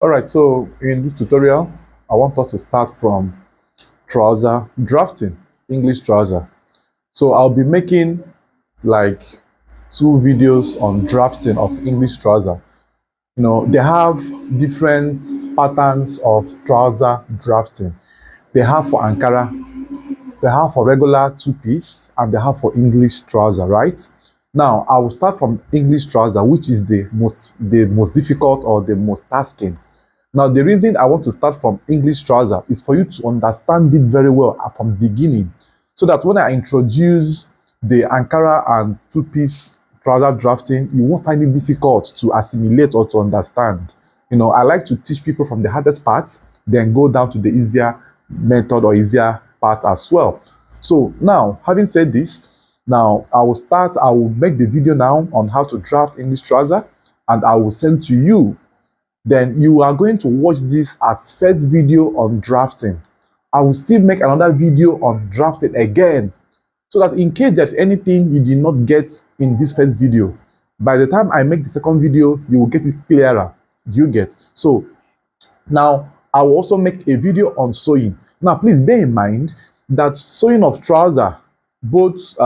All right, so in this tutorial, I want us to start from trouser drafting, English trouser. So I'll be making like 2 videos on drafting of English trouser. You know, they have different patterns of trouser drafting. They have for Ankara, they have for regular two-piece, and they have for English trouser, right? Now, I will start from English trouser, which is the most difficult or the most tasking. Now, the reason I want to start from English trouser is for you to understand it very well from the beginning, so that when I introduce the Ankara and two-piece trouser drafting, you won't find it difficult to assimilate or to understand. You know, I like to teach people from the hardest part, then go down to the easier method or easier part as well. So now, having said this, now I will make the video now on how to draft English trouser, and I will send to you. Then you are going to watch this as first video on drafting. I will still make another video on drafting again, so that in case there's anything you did not get in this first video, by the time I make the second video, you will get it clearer. Do you get? So now I will also make a video on sewing. Now please bear in mind that sewing of trouser, both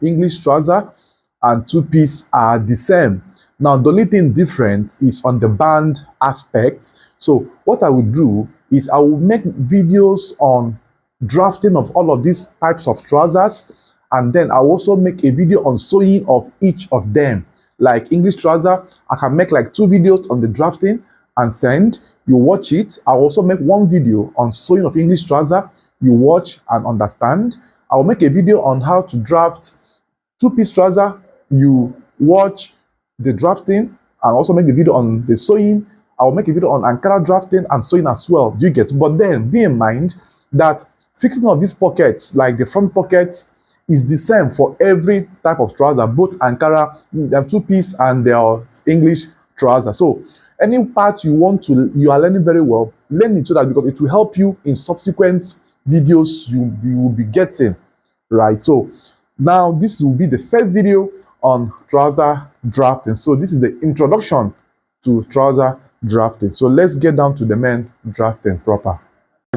English trouser and two-piece, are the same. Now, the only thing different is on the band aspect. So what I will do is I will make videos on drafting of all of these types of trousers, and then I'll also make a video on sewing of each of them. Like English trouser, I can make like 2 videos on the drafting and send. You watch it. I'll also make 1 video on sewing of English trouser. You watch and understand. I'll make a video on how to draft two-piece trouser. You watch the drafting, and also make a video on the sewing. I'll make a video on Ankara drafting and sewing as well. Do you get? But then be in mind that fixing of these pockets, like the front pockets, is the same for every type of trouser, both Ankara, two-piece, and their English trouser. So any part you are learning very well, learn it, so that because it will help you in subsequent videos you will be getting, right? So now this will be the first video on trouser drafting. So this is the introduction to trouser drafting. So let's get down to the main drafting proper.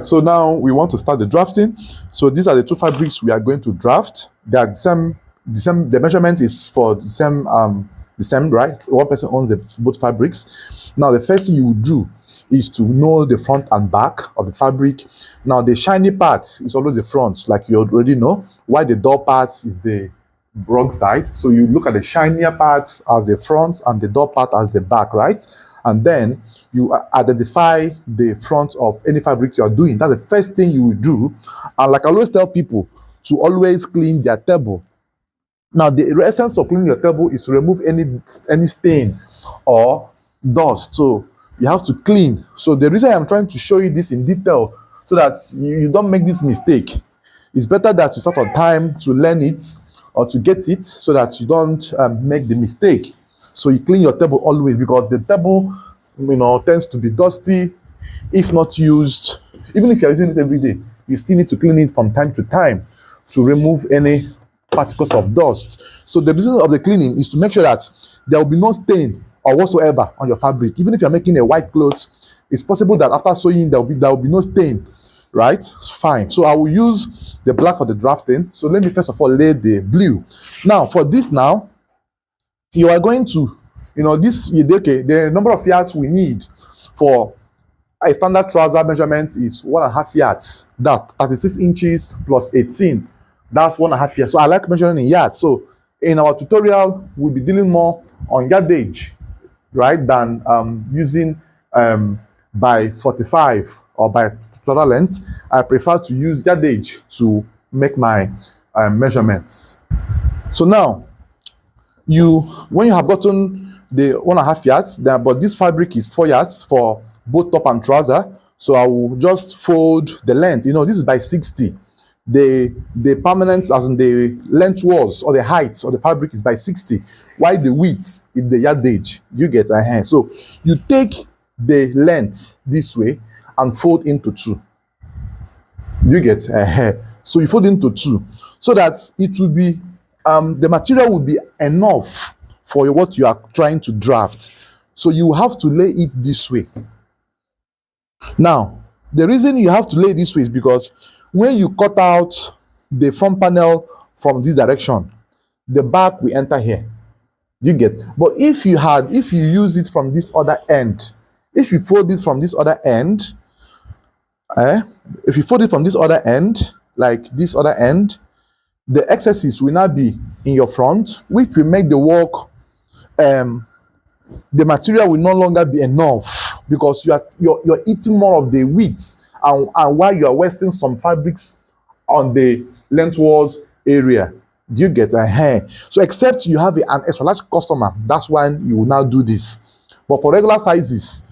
So now we want to start the drafting. So these are the 2 fabrics we are going to draft. They are the same. The measurement is for the same, right? One person owns both fabrics. Now the first thing you will do is to know the front and back of the fabric. Now the shiny part is always the front, like you already know, while the dull part is the wrong side. So you look at the shinier parts as the front and the dull part as the back, right? And then you identify the front of any fabric you are doing. That's the first thing you will do. And like I always tell people, to always clean their table. Now the essence of cleaning your table is to remove any stain or dust. So you have to clean. So the reason I'm trying to show you this in detail, so that you don't make this mistake. It's better that you start on time to learn it or to get it, so that you don't make the mistake. So you clean your table always, because the table, you know, tends to be dusty if not used. Even if you're using it every day, you still need to clean it from time to time to remove any particles of dust. So the reason of the cleaning is to make sure that there will be no stain or whatsoever on your fabric. Even if you're making a white cloth, it's possible that after sewing there will be no stain, right? It's fine. So I will use the black for the drafting. So let me first of all lay the blue. Now for this, now you are going to, you know, the number of yards we need for a standard trouser measurement is 1.5 yards. That 36 inches plus 18, that's 1.5 yards. So I like measuring in yards. So in our tutorial, we'll be dealing more on yardage, right, than using by 45 or by total length. I prefer to use yardage to make my measurements. So now, when you have gotten the 1.5 yards, but this fabric is 4 yards for both top and trouser. So I will just fold the length. You know, this is by 60. The permanence, as in the length walls or the height of the fabric, is by 60, while the width is the yardage. You get a hand. So you take the length this way and fold into 2. You get a hair. So you fold into 2, so that it will be the material will be enough for what you are trying to draft. So you have to lay it this way. Now, the reason you have to lay this way is because when you cut out the front panel from this direction, the back will enter here. Do you get? But if you use it from this other end, if you fold it from this other end, eh, if you fold it from this other end, like this other end, the excesses will not be in your front, which will make the work, the material will no longer be enough because you're eating more of the width, and while you are wasting some fabrics on the lengthwise area. Do you get a hair? So except you have an extra large customer, that's when you will now do this. But for regular sizes,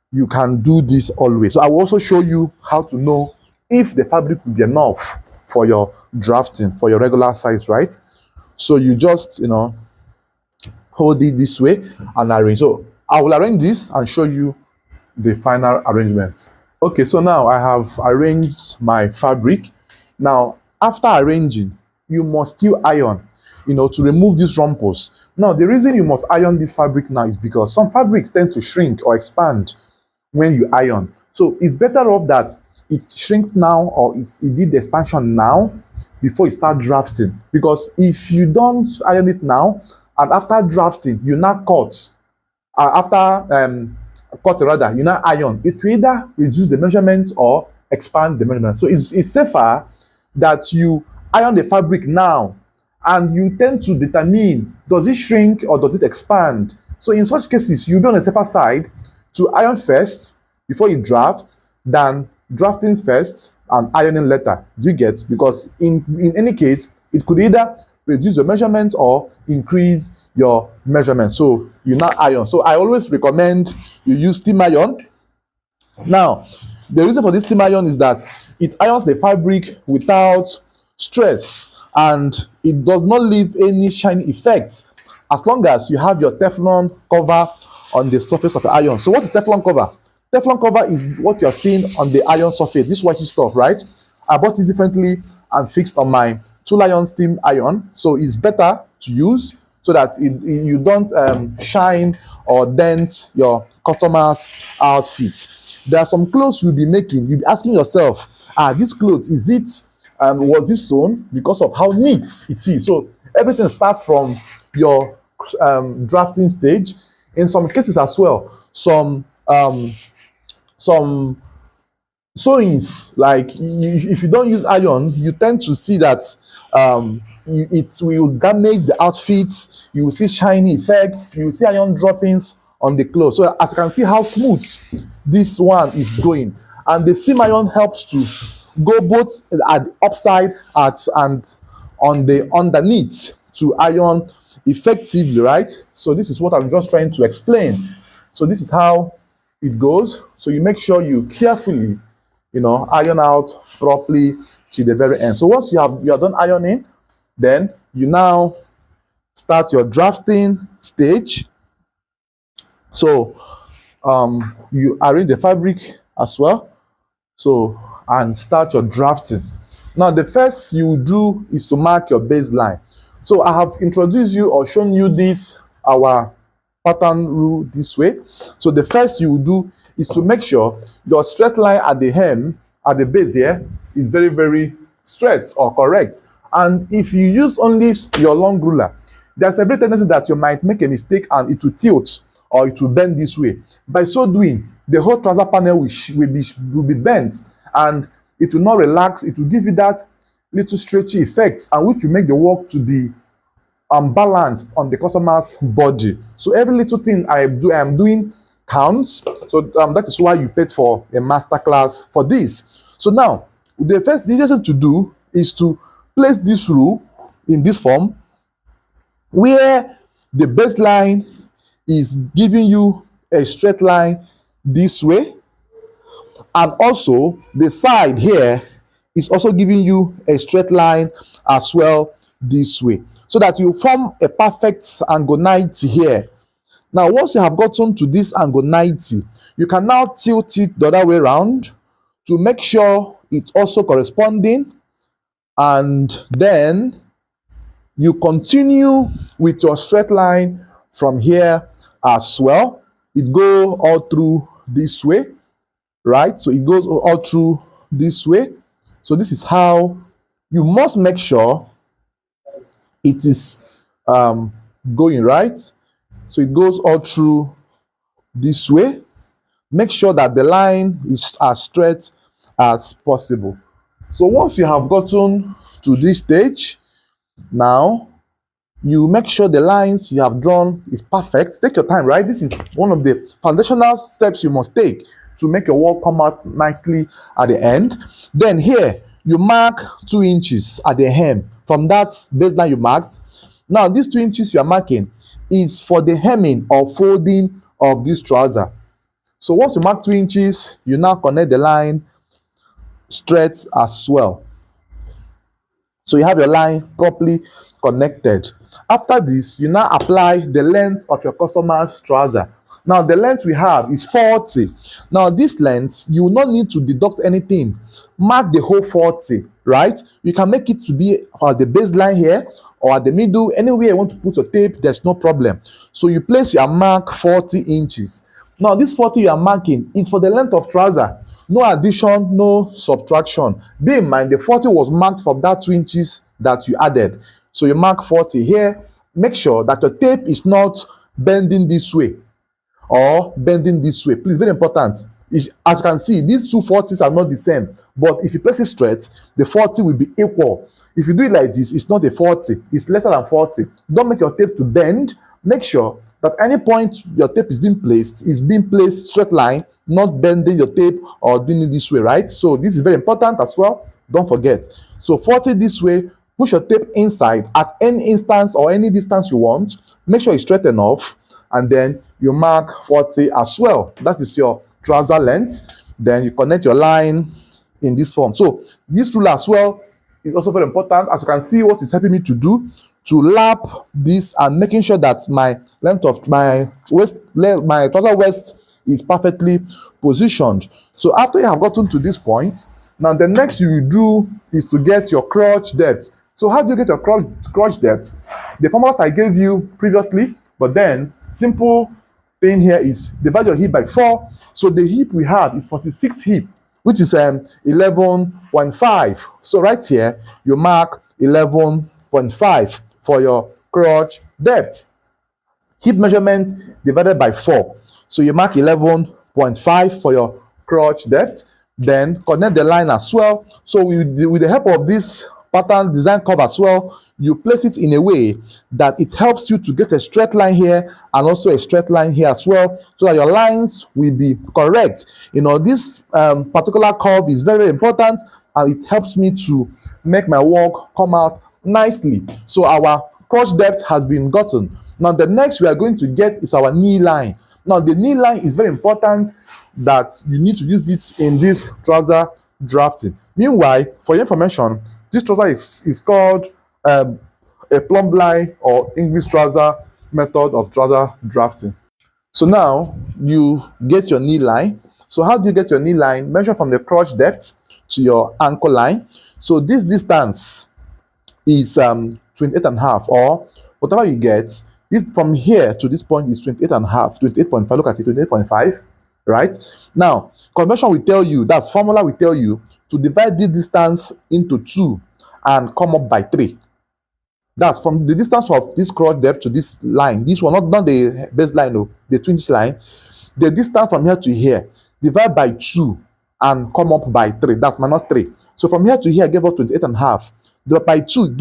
you can do this always. So I will also show you how to know if the fabric will be enough for your drafting, for your regular size, right? So you just, hold it this way and arrange. So I will arrange this and show you the final arrangement. Okay, so now I have arranged my fabric. Now, after arranging, you must still iron, to remove these rumples. Now, the reason you must iron this fabric now is because some fabrics tend to shrink or expand when you iron. So it's better off that it shrink now, or it did the expansion now before you start drafting. Because if you don't iron it now, and after drafting, you now cut, you now iron, it will either reduce the measurement or expand the measurement. So it's safer that you iron the fabric now, and you tend to determine, does it shrink or does it expand? So in such cases, you'll be on the safer side to iron first before you draft than drafting first and ironing later. Do you get? Because in any case, it could either reduce your measurement or increase your measurement. So you now iron. So I always recommend you use steam iron. Now, the reason for this steam iron is that it irons the fabric without stress, and it does not leave any shiny effect as long as you have your Teflon cover on the surface of the iron. So what is Teflon cover? Teflon cover is what you're seeing on the iron surface, this white stuff, right? I bought it differently and fixed on my tool iron steam iron. So it's better to use so that you don't shine or dent your customer's outfits. There are some clothes you'll be making. You'll be asking yourself, this clothes, is it, was this sewn? Because of how neat it is. So everything starts from your drafting stage. In some cases as well, some sewings, like if you don't use iron, you tend to see that it will damage the outfits. You will see shiny effects. You will see iron droppings on the clothes. So as you can see how smooth this one is going, and the steam iron helps to go both at the upside and on the underneath to iron effectively, right? So this is what I'm just trying to explain. So this is how it goes. So you make sure you carefully, iron out properly to the very end. So once you are done ironing, then you now start your drafting stage. So you arrange the fabric as well. So and start your drafting. Now the first you do is to mark your baseline. So I have introduced you or shown you this, our pattern rule this way. So the first you will do is to make sure your straight line at the hem, at the base here, is very, very straight or correct. And if you use only your long ruler, there's a great tendency that you might make a mistake and it will tilt or it will bend this way. By so doing, the whole trouser panel will be bent, and it will not relax. It will give you that little stretchy effect, and which will make the work to be balanced on the customer's body. So every little thing I am doing counts. So that is why you paid for a masterclass for this. So now, the first thing to do is to place this rule in this form, where the baseline is giving you a straight line this way, and also the side here is also giving you a straight line as well this way, so that you form a perfect angle 90 here. Now once you have gotten to this angle 90, you can now tilt it the other way around to make sure it's also corresponding, and then you continue with your straight line from here as well. It go all through this way. right? So it goes all through this way. So this is how you must make sure it is going right. So it goes all through this way. Make sure that the line is as straight as possible. So once you have gotten to this stage, now you make sure the lines you have drawn is perfect. Take your time, right? This is one of the foundational steps you must take to make your work come out nicely at the end. Then here, you mark 2 inches at the hem from that baseline you marked. Now, these 2 inches you are marking is for the hemming or folding of this trouser. So once you mark 2 inches, you now connect the line straight as well. So you have your line properly connected. After this, you now apply the length of your customer's trouser. Now the length we have is 40. Now this length, you will not need to deduct anything. Mark the whole 40, right? You can make it to be at the baseline here or at the middle, anywhere you want to put your tape, there's no problem. So you place your mark 40 inches. Now this 40 you are marking is for the length of trouser. No addition, no subtraction. Bear in mind, the 40 was marked from that 2 inches that you added. So you mark 40 here. Make sure that your tape is not bending this way or bending this way. Please, very important. As you can see, these two 40s are not the same. But if you place it straight, the 40 will be equal. If you do it like this, it's not a 40. It's lesser than 40. Don't make your tape to bend. Make sure that any point your tape is being placed straight line, not bending your tape or doing it this way, right? So this is very important as well. Don't forget. So 40 this way, push your tape inside at any instance or any distance you want. Make sure it's straight enough, and then you mark 40 as well. That is your trouser length. Then you connect your line in this form. So this rule as well is also very important. As you can see, what is helping me to do to lap this and making sure that my length of my waist, my trouser waist is perfectly positioned. So after you have gotten to this point, now the next you will do is to get your crotch depth. So how do you get your crotch depth? The formulas I gave you previously, but then simple thing here is divide your hip by 4. So the hip we have is 46 hip, which is 11.5. So right here, you mark 11.5 for your crotch depth. Hip measurement divided by 4. So you mark 11.5 for your crotch depth. Then connect the line as well. So with the help of this pattern design curve as well, you place it in a way that it helps you to get a straight line here and also a straight line here as well, so that your lines will be correct. You know, this particular curve is very important, and it helps me to make my work come out nicely. So our crotch depth has been gotten. Now the next we are going to get is our knee line. Now the knee line is very important, that you need to use it in this trouser drafting. Meanwhile, for your information, this trouser is called a plumb line or English trouser method of trouser drafting. So now you get your knee line. So how do you get your knee line? Measure from the crotch depth to your ankle line. So this distance is 28.5, or whatever you get. This from here to this point is 28.5, 28.5. Look at it, 28.5, right? Now, convention will tell you, that's formula will tell you to divide this distance into 2 and come up by 3. That's from the distance of this crotch depth to this line. This one, not the baseline, no, the 2 inch line. The distance from here to here, divide by 2 and come up by 3. That's minus 3. So from here to here, gave us 28.5. Divided by 2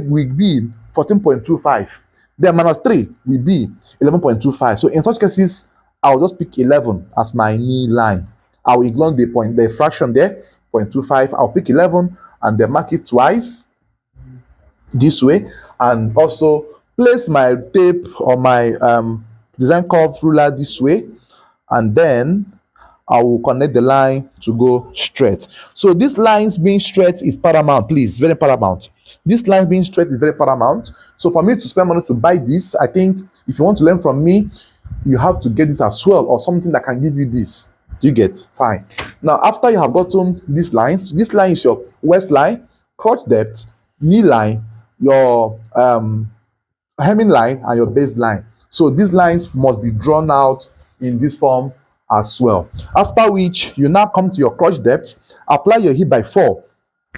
will be 14.25. Then minus 3 will be 11.25. So in such cases, I'll just pick 11 as my knee line. I'll ignore the fraction there, 0.25. I'll pick 11 and then mark it twice this way, and also place my tape or my design curve ruler this way, and then I will connect the line to go straight. So these lines being straight is paramount, please, very paramount. This line being straight is very paramount. So for me to spend money to buy this, I think if you want to learn from me, you have to get this as well, or something that can give you this. You get fine. Now after you have gotten these lines, this line is your waist line, crotch depth, knee line, your hemming line, and your base line. So these lines must be drawn out in this form as well. After which, you now come to your crotch depth, apply your hip by 4.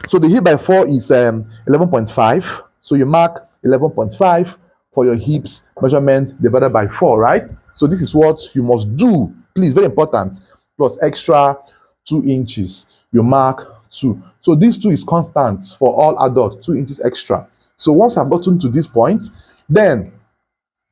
So the hip by 4 is 11.5. So you mark 11.5 for your hips measurement divided by 4, right? So this is what you must do. Please, very important. Plus extra 2 inches. You mark 2. So this 2 is constant for all adults, 2 inches extra. So once I've gotten to this point, then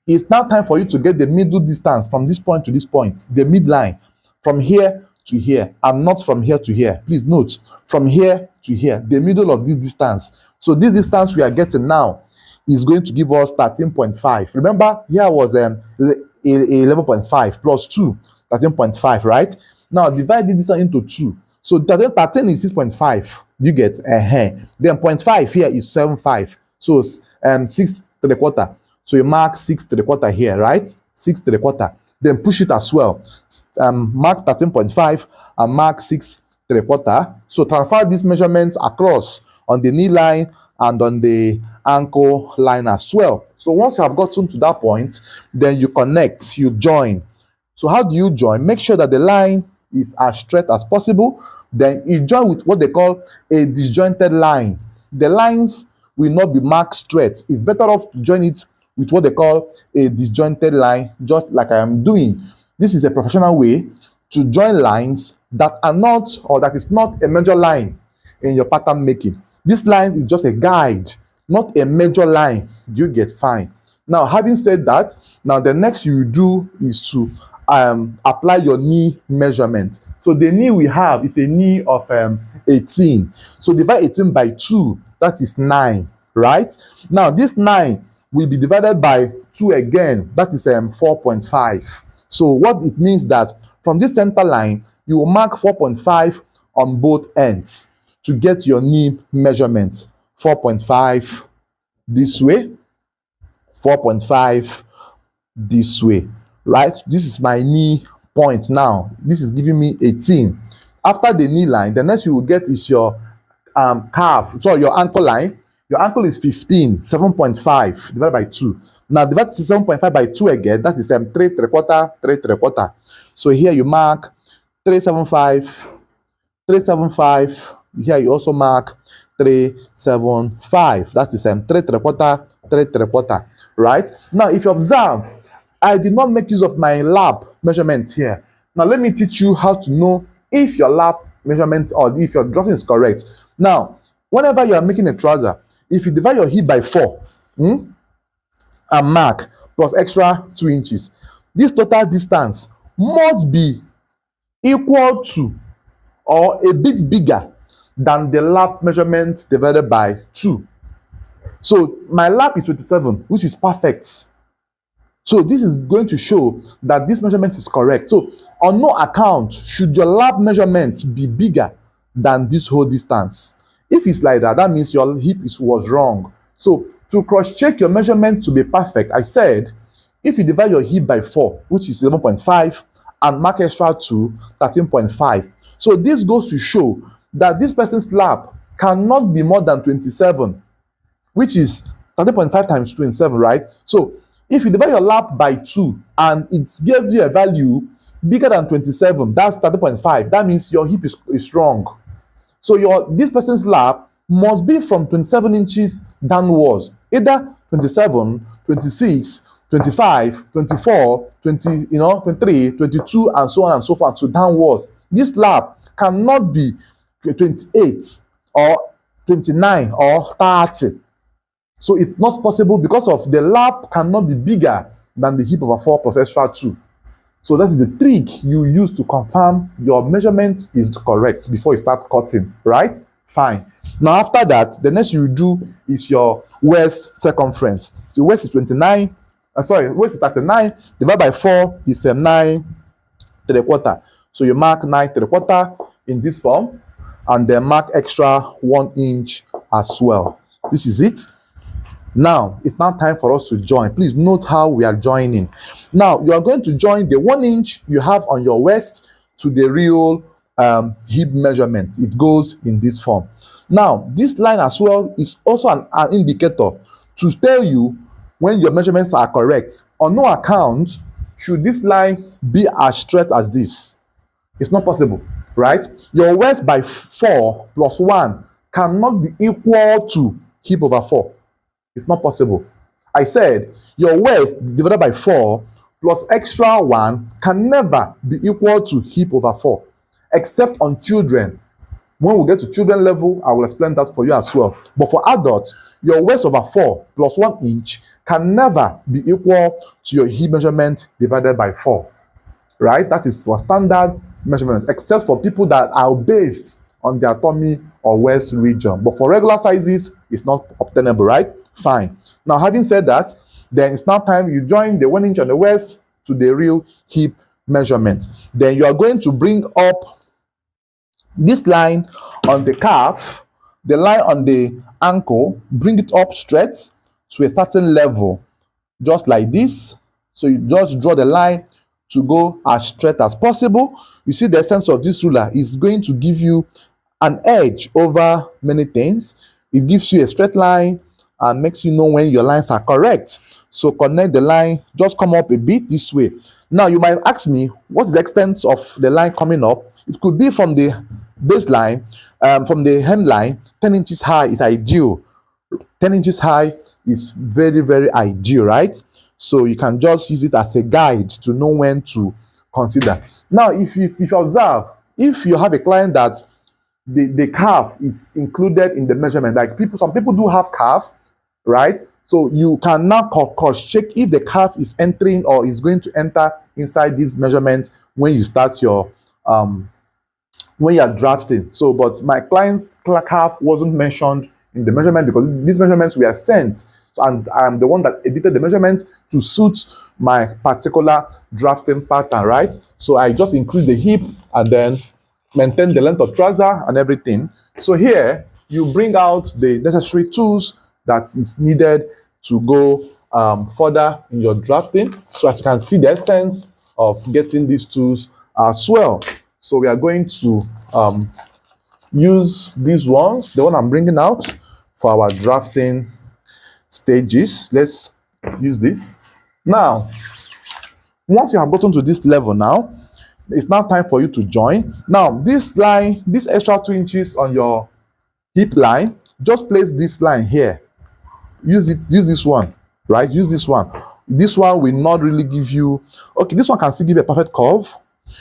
it's now time for you to get the middle distance from this point to this point, the midline, from here to here, and not from here to here. Please note, from here to here, the middle of this distance. So this distance we are getting now is going to give us 13.5. Remember, here was 11.5 plus 2, 13.5, right? Now divide this distance into 2. So 13 is 6.5. You get? Then 0.5 here is 7.5. So 6.75. So you mark 6.75 here, right? 6.75. Then push it as well. Mark 13.5 and mark 6.75. So transfer these measurements across on the knee line and on the ankle line as well. So once you have gotten to that point, then you connect, you join. So how do you join? Make sure that the line is as straight as possible. Then you join with what they call a disjointed line. The lines will not be marked straight. It's better off to join it with what they call a disjointed line, just like I am doing. This is a professional way to join lines that are not, or that is not a major line in your pattern making. This line is just a guide, not a major line. You get? Fine. Now, having said that, now the next you do is to apply your knee measurement. So the knee we have is a knee of 18. So divide 18 by 2, that is 9, right? Now this 9 will be divided by 2 again, that is 4.5. So what it means that from this center line, you will mark 4.5 on both ends to get your knee measurement. 4.5 this way, 4.5 this way, right? This is my knee point now. This is giving me 18. After the knee line, the next you will get is your calf, sorry, your ankle line. Your ankle is 15, 7.5 divided by 2. Now divide 7.5 by 2 again, that is 3.75, 3.75. So here you mark 3.75, 3.75. Here you also mark 3.75. That is 3.75, 3.75. Right? Now if you observe, I did not make use of my lap measurement here. Now let me teach you how to know if your lap measurement or if your drafting is correct. Now, whenever you are making a trouser, if you divide your hip by 4 and mark plus extra 2 inches, this total distance must be equal to or a bit bigger than the lap measurement divided by 2. So my lap is 27, which is perfect. So this is going to show that this measurement is correct. So on no account should your lap measurement be bigger than this whole distance. If it's like that, that means your hip was wrong. So to cross-check your measurement to be perfect, I said, if you divide your hip by 4, which is 11.5, and mark extra 2, 13.5. So this goes to show that this person's lap cannot be more than 27, which is 13.5 times 27, right? So if you divide your lap by 2 and it gives you a value bigger than 27, that's 13.5. That means your hip is wrong. So this person's lap must be from 27 inches downwards, either 27, 26, 25, 24, 20, 23, 22, and so on and so forth, so downward. This lap cannot be 28 or 29 or 30. So it's not possible because of the lap cannot be bigger than the hip of a 4 plus extra 2. So that is the trick you use to confirm your measurement is correct before you start cutting, right? Fine. Now after that, the next you do is your waist circumference. The waist is 29. Waist is 39. Divided by 4 is 9.75. So you mark 9.75 in this form, and then mark extra 1 inch as well. This is it. Now, it's now time for us to join. Please note how we are joining. Now, you are going to join the 1 inch you have on your waist to the real hip measurement. It goes in this form. Now, this line as well is also an indicator to tell you when your measurements are correct. On no account should this line be as straight as this. It's not possible, right? Your waist by 4 plus 1 cannot be equal to hip over 4. It's not possible. I said your waist divided by 4 plus extra 1 can never be equal to hip over 4, except on children. When we get to children level, I will explain that for you as well. But for adults, your waist over 4 plus 1 inch can never be equal to your hip measurement divided by 4, right? That is for standard measurement, except for people that are based on their tummy or waist region. But for regular sizes, it's not obtainable, right? Fine. Now, having said that, then it's now time you join the 1 inch on the waist to the real hip measurement. Then you are going to bring up this line on the calf, the line on the ankle, bring it up straight to a certain level, just like this. So you just draw the line to go as straight as possible. You see the essence of this ruler is going to give you an edge over many things. It gives you a straight line and makes you know when your lines are correct. So connect the line, just come up a bit this way. Now you might ask me, what's the extent of the line coming up? It could be from the baseline, from the hemline. 10 inches high is ideal. 10 inches high is very, very ideal, right? So you can just use it as a guide to know when to consider. Now, if you observe, if you have a client that the calf is included in the measurement, like some people do have calf, right? So you can now cross-check if the calf is entering or is going to enter inside this measurement when you start your when you are drafting. So, but my client's calf wasn't mentioned in the measurement because these measurements were sent, and I'm the one that edited the measurement to suit my particular drafting pattern, right? So I just increase the hip and then maintain the length of trouser and everything. So here you bring out the necessary tools that is needed to go further in your drafting. So as you can see, the essence of getting these tools as well. So we are going to use these ones, the one I'm bringing out for our drafting stages. Let's use this. Now, once you have gotten to this level now, it's now time for you to join. Now, this line, this extra 2 inches on your hip line, just place this line here. Use this one, right? Use this one. This one will not really give you, okay, this one can still give a perfect curve.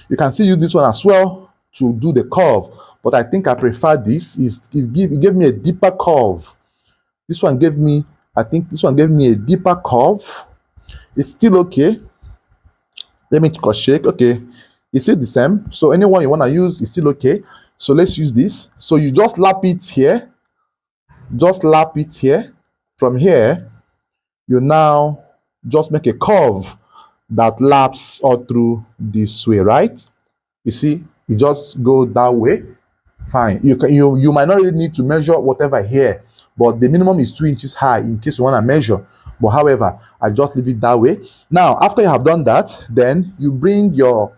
You can still use this one as well to do the curve, but I think I prefer this. It gave me a deeper curve. This one gave me, I think this one gave me a deeper curve. It's still okay. Let me cross-check. Okay, it's still the same. So anyone you want to use is still okay. So let's use this. So you just lap it here. Just lap it here. From here, you now just make a curve that laps all through this way, right? You see, you just go that way. Fine. You might not really need to measure whatever here, but the minimum is 2 inches high in case you want to measure. But however, I just leave it that way. Now, after you have done that, then you bring your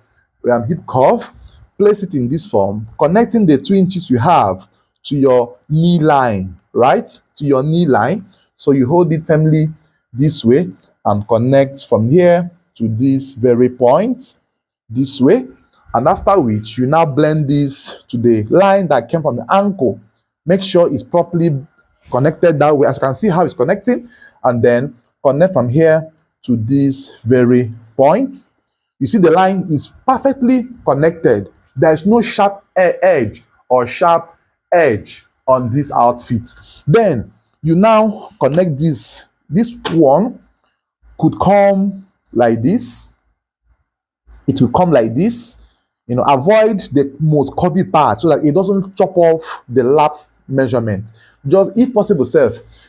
hip curve, place it in this form, connecting the 2 inches you have to your knee line, right? To your knee line. So you hold it firmly this way and connect from here to this very point, this way. And after which, you now blend this to the line that came from the ankle. Make sure it's properly connected that way. As you can see how it's connecting. And then connect from here to this very point. You see the line is perfectly connected. There is no sharp edge or sharp edge on this outfit. Then you now connect this. This one could come like this. It will come like this. You know, avoid the most curvy part so that it doesn't chop off the lap measurement. Just, if possible,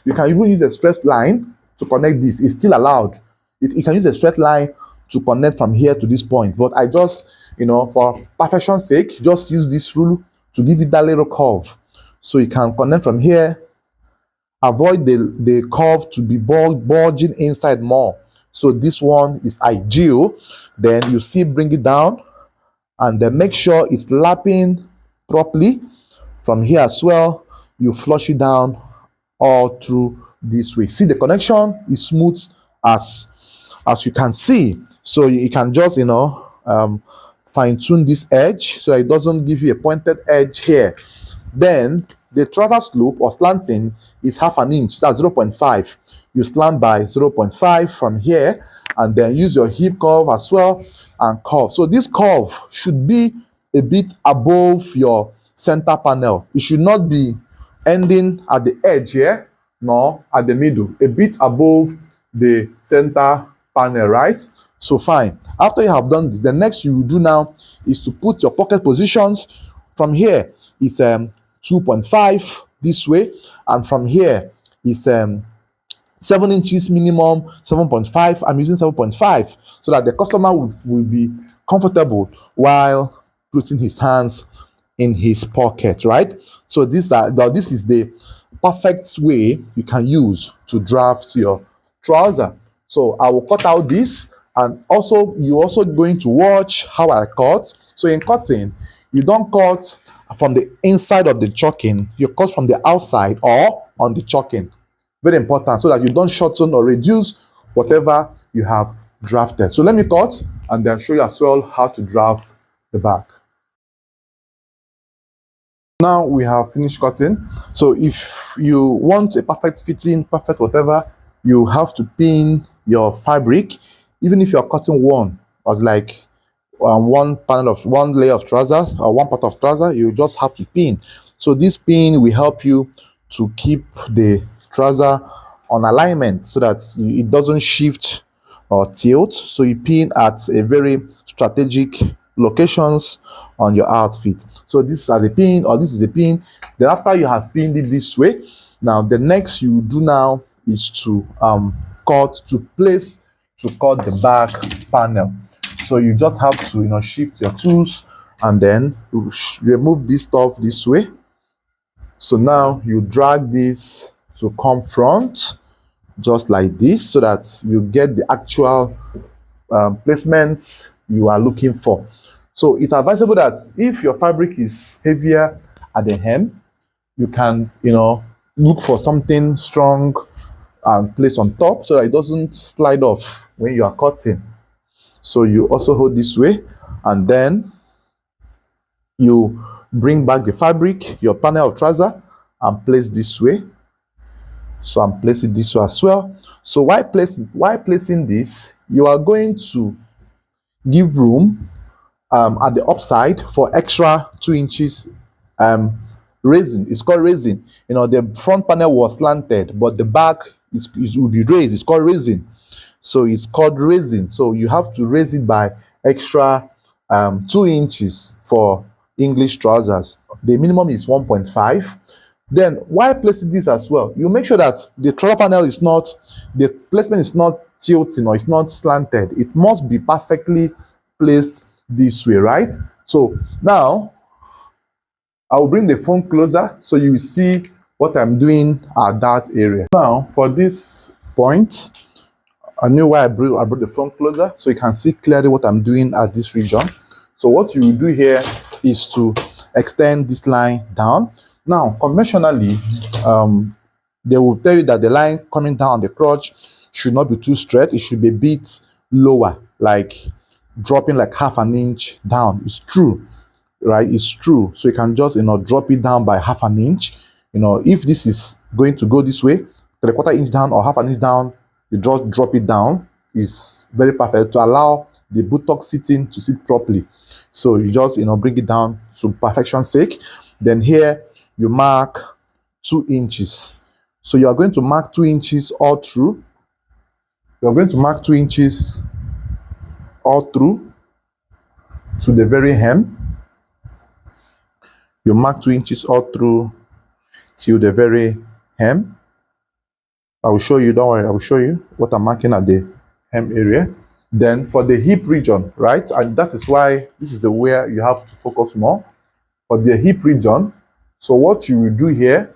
you can even use a straight line to connect this. It's still allowed. You can use a straight line to connect from here to this point. But I just, for perfection's sake, just use this rule to give it that little curve. So you can connect from here. Avoid the curve to be bulging inside more. So this one is ideal. Then you still bring it down and then make sure it's lapping properly. From here as well, you flush it down all through this way. See, the connection is smooth as you can see. So you can just, fine-tune this edge so that it doesn't give you a pointed edge here. Then the trouser slope or slanting is half an inch, that's 0.5. You slant by 0.5 from here, and then use your hip curve as well and curve. So this curve should be a bit above your center panel. It should not be ending at the edge here, nor at the middle, a bit above the center panel, right? So fine. After you have done this, the next you will do now is to put your pocket positions. From here is 2.5 this way, and from here is 7 inches minimum, 7.5. I'm using 7.5 so that the customer will be comfortable while putting his hands in his pocket, right? So this is the perfect way you can use to draft your trouser. So I will cut out this, and also you're also going to watch how I cut. So in cutting, you don't cut from the inside of the choking, you cut from the outside or on the choking. Very important, so that you don't shorten or reduce whatever you have drafted. So let me cut and then show you as well how to draft the back. Now we have finished cutting. So if you want a perfect fitting, perfect whatever, you have to pin your fabric. Even if you're cutting one, or like one layer of trousers or one part of trouser, you just have to pin. So this pin will help you to keep the trouser on alignment so that it doesn't shift or tilt. So you pin at a very strategic locations on your outfit. So this is the pin, or this is the pin. Then after you have pinned it this way, now the next you do now is to cut the back panel. So you just have to shift your tools and then remove this stuff this way. So now you drag this to come front just like this so that you get the actual placement you are looking for. So it's advisable that if your fabric is heavier at the hem, you can look for something strong and place on top so that it doesn't slide off when you are cutting. So you also hold this way, and then you bring back the fabric, your panel of trouser, and place this way. So I'm placing this way as well. So while placing this, you are going to give room at the upside for extra 2 inches raising. It's called raising. The front panel was slanted, but the back will be raised. It's called raising. So it's called raising. So you have to raise it by extra 2 inches for English trousers. The minimum is 1.5. Then while placing this as well, you make sure that the trouser panel the placement is not tilting or it's not slanted. It must be perfectly placed this way, right? So now I will bring the phone closer so you will see what I'm doing at that area. Now for this point, I knew why I brought the phone closer so you can see clearly what I'm doing at this region. So what you will do here is to extend this line down. Now, conventionally, they will tell you that the line coming down the crotch should not be too straight. It should be a bit lower, like dropping like half an inch down. It's true, right? It's true. So you can just drop it down by half an inch. If this is going to go this way, 3/4 inch down or half an inch down, you just drop it down. Is very perfect to allow the buttock sitting to sit properly. So you just bring it down to perfection's sake. Then here you mark 2 inches. So you are going to mark 2 inches all through. You are going to mark 2 inches all through to the very hem. You mark 2 inches all through till the very hem. I will show you, don't worry, I will show you what I'm marking at the hem area. Then for the hip region, right? And that is why this is the where you have to focus more. For the hip region, so what you will do here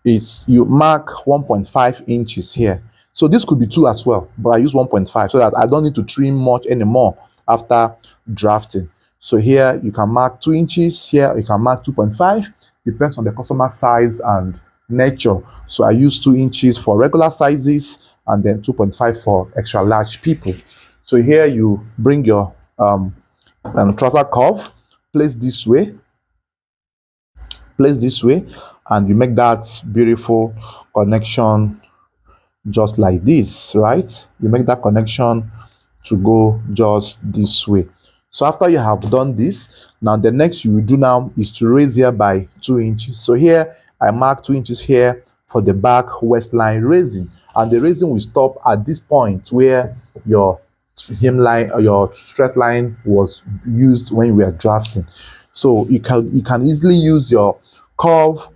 is you mark 1.5 inches here. So this could be 2 as well, but I use 1.5 so that I don't need to trim much anymore after drafting. So here you can mark 2 inches, here you can mark 2.5, depends on the customer size and nature. So I use 2 inches for regular sizes and then 2.5 for extra large people. So here you bring your trouser cuff, place this way, and you make that beautiful connection just like this, right? You make that connection to go just this way. So after you have done this, now the next you will do now is to raise here by 2 inches. So here I mark 2 inches here for the back waistline raising, and the raising will stop at this point where your hemline or your straight line was used when you were drafting. So you can easily use your curve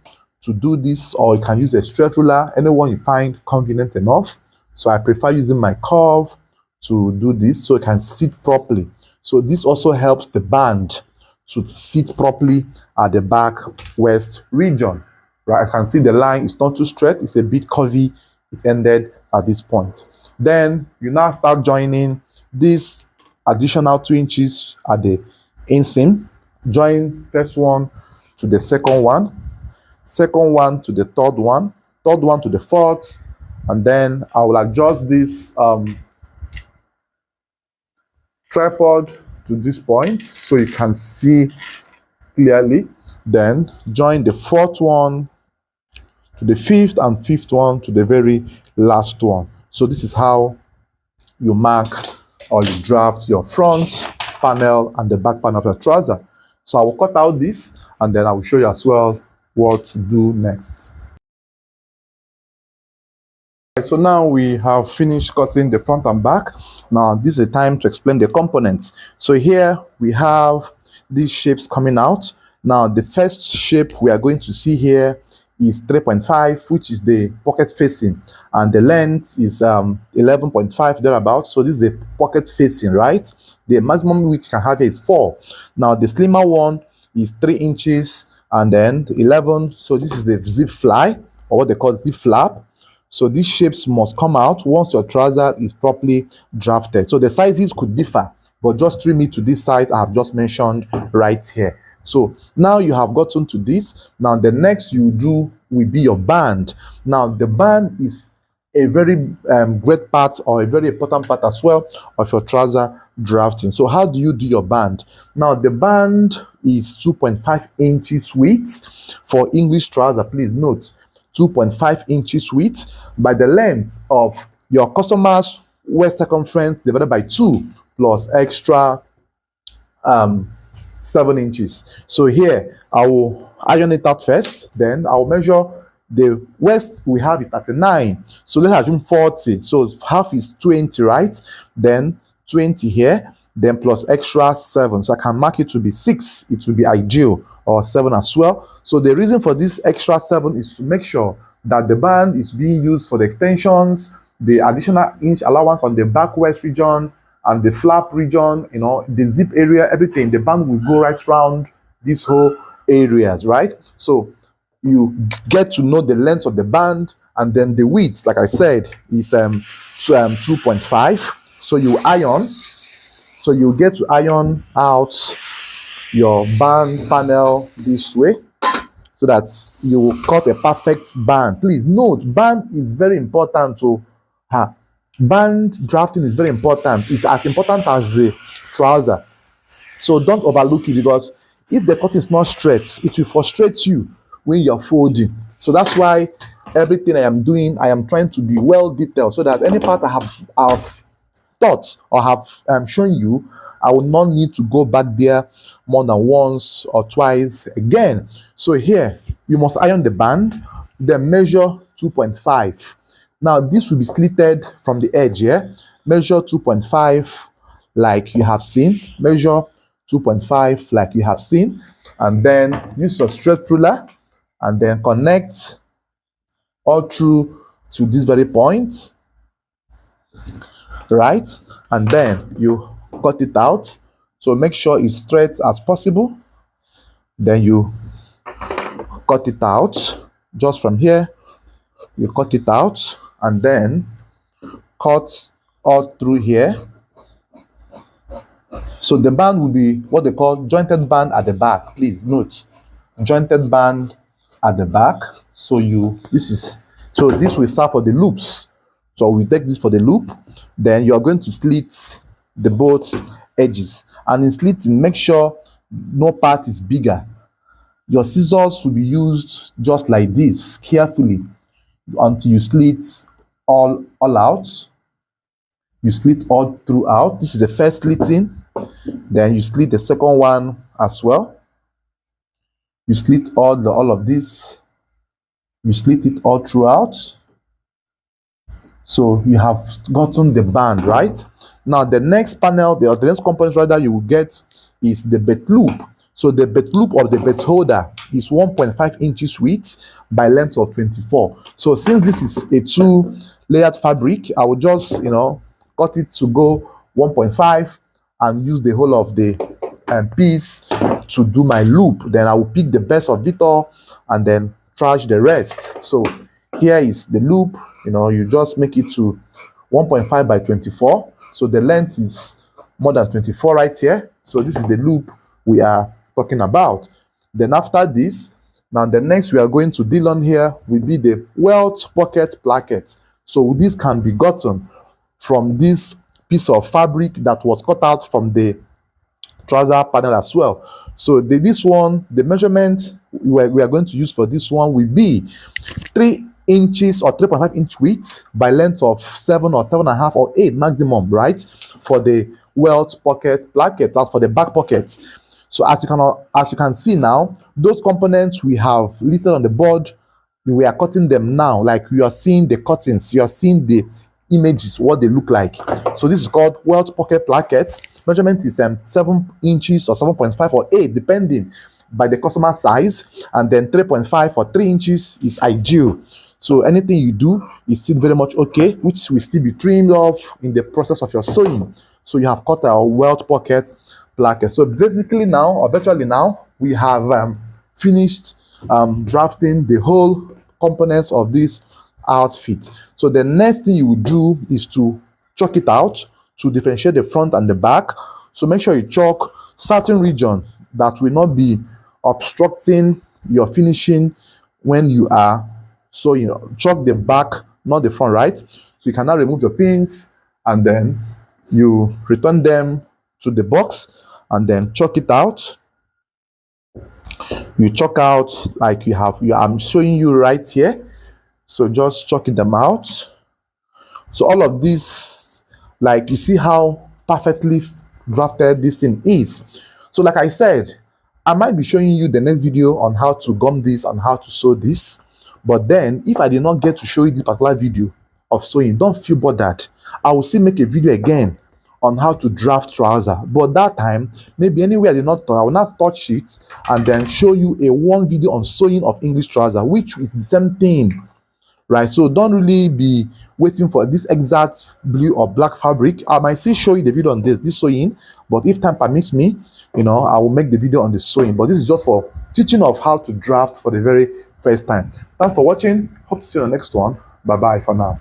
to do this, or you can use a straight ruler, anyone you find convenient enough. So I prefer using my curve to do this so it can sit properly. So this also helps the band to sit properly at the back waist region. Right, I can see the line is not too straight, it's a bit curvy. It ended at this point. Then you now start joining this additional 2 inches at the inseam. Join first one to the second one to the third one to the fourth, and then I will adjust this tripod to this point so you can see clearly. Then join the fourth one to the fifth, and fifth one to the very last one. So this is how you mark or you draft your front panel and the back panel of your trouser. So I will cut out this, and then I will show you as well what to do next. So now we have finished cutting the front and back. Now this is the time to explain the components. So here we have these shapes coming out. Now the first shape we are going to see here is 3.5, which is the pocket facing, and the length is 11.5 thereabouts. So this is a pocket facing, right? The maximum width you can have here is 4. Now the slimmer one is 3 inches and then 11. So this is the zip fly, or what they call zip flap. So these shapes must come out once your trouser is properly drafted. So the sizes could differ, but just trim it to this size I have just mentioned right here. So now you have gotten to this. Now the next you do will be your band. Now the band is a very great part, or a very important part as well, of your trouser drafting. So how do you do your band? Now the band is 2.5 inches width for English trouser. Please note 2.5 inches width by the length of your customer's waist circumference divided by 2 plus extra 7 inches. So here I will iron it out first, then I'll measure the waist we have is 39. So let's assume 40. So half is 20, right? Then 20 here, then plus extra 7. So I can mark it to be 6. It will be ideal, or 7 as well. So the reason for this extra 7 is to make sure that the band is being used for the extensions, the additional inch allowance on the back waist region, and the flap region, you know, the zip area, everything. The band will go right around these whole areas, right? So you get to know the length of the band, and then the width, like I said, is 2.5. So you iron. So you get to iron out your band panel this way, so that you will cut a perfect band. Please note, band is very important to band drafting is very important. It's as important as the trouser. So don't overlook it, because if the cut is not straight, it will frustrate you when you're folding. So that's why everything I am doing, I am trying to be well detailed, so that any part I have taught or have shown you, I will not need to go back there more than once or twice again. So here, you must iron the band, then measure 2.5. Now this will be slitted from the edge here. Measure 2.5 like you have seen. Measure 2.5 like you have seen. And then use your straight ruler and then connect all through to this very point. Right? And then you cut it out. So make sure it's straight as possible. Then you cut it out. Just from here, you cut it out. And then cut all through here. So the band will be what they call jointed band at the back. Please note, jointed band at the back. So this will serve for the loops. So we take this for the loop. Then you are going to slit the both edges. And in slitting, make sure no part is bigger. Your scissors will be used just like this, carefully, until you slit all out. You slit all throughout. This is the first slitting. Then you slit the second one as well. You slit all of this. You slit it all throughout. So you have gotten the band, right? Now the next panel, the next component rather you will get is the belt loop. So the belt loop of the belt holder is 1.5 inches width by length of 24. So since this is a 2-layered fabric, I will just cut it to go 1.5 and use the whole of the piece to do my loop. Then I will pick the best of it all and then trash the rest. So here is the loop. You just make it to 1.5 by 24. So the length is more than 24 right here. So this is the loop we are talking about. Then after this, now the next we are going to deal on here will be the welt pocket placket. So this can be gotten from this piece of fabric that was cut out from the trouser panel as well. So this one, the measurement we are going to use for this one will be 3 inches or 3.5 inch width by length of 7 or 7.5 or 8 maximum, right? For the welt pocket placket, that's for the back pocket. So as you can see now, those components we have listed on the board, we are cutting them now. Like you are seeing the cuttings, you are seeing the images, what they look like. So this is called welt pocket placket. Measurement is 7 inches or 7.5 or 8 depending by the customer size, and then 3.5 or 3 inches is ideal. So anything you do is still very much okay, which will still be trimmed off in the process of your sewing. So you have cut our welt pocket placket. So basically now, or virtually now, we have finished drafting the whole components of this outfit. So the next thing you will do is to chalk it out to differentiate the front and the back. So make sure you chalk certain region that will not be obstructing your finishing when you are sewing. Chalk the back, not the front, right? So you can now remove your pins and then you return them to the box and then chalk it out. You chalk out like I'm showing you right here. So just chalking them out. So all of this, like you see how perfectly drafted this thing is. So like I said, I might be showing you the next video on how to gum this and how to sew this. But then if I did not get to show you this particular video of sewing, don't feel bothered. I will still make a video again on how to draft trouser. But that time, maybe anywhere I will not touch it and then show you a one video on sewing of English trouser, which is the same thing. Right, so don't really be waiting for this exact blue or black fabric. I might still show you the video on this sewing, but if time permits me, I will make the video on the sewing. But this is just for teaching of how to draft for the very first time. Thanks for watching. Hope to see you on the next one. Bye bye for now.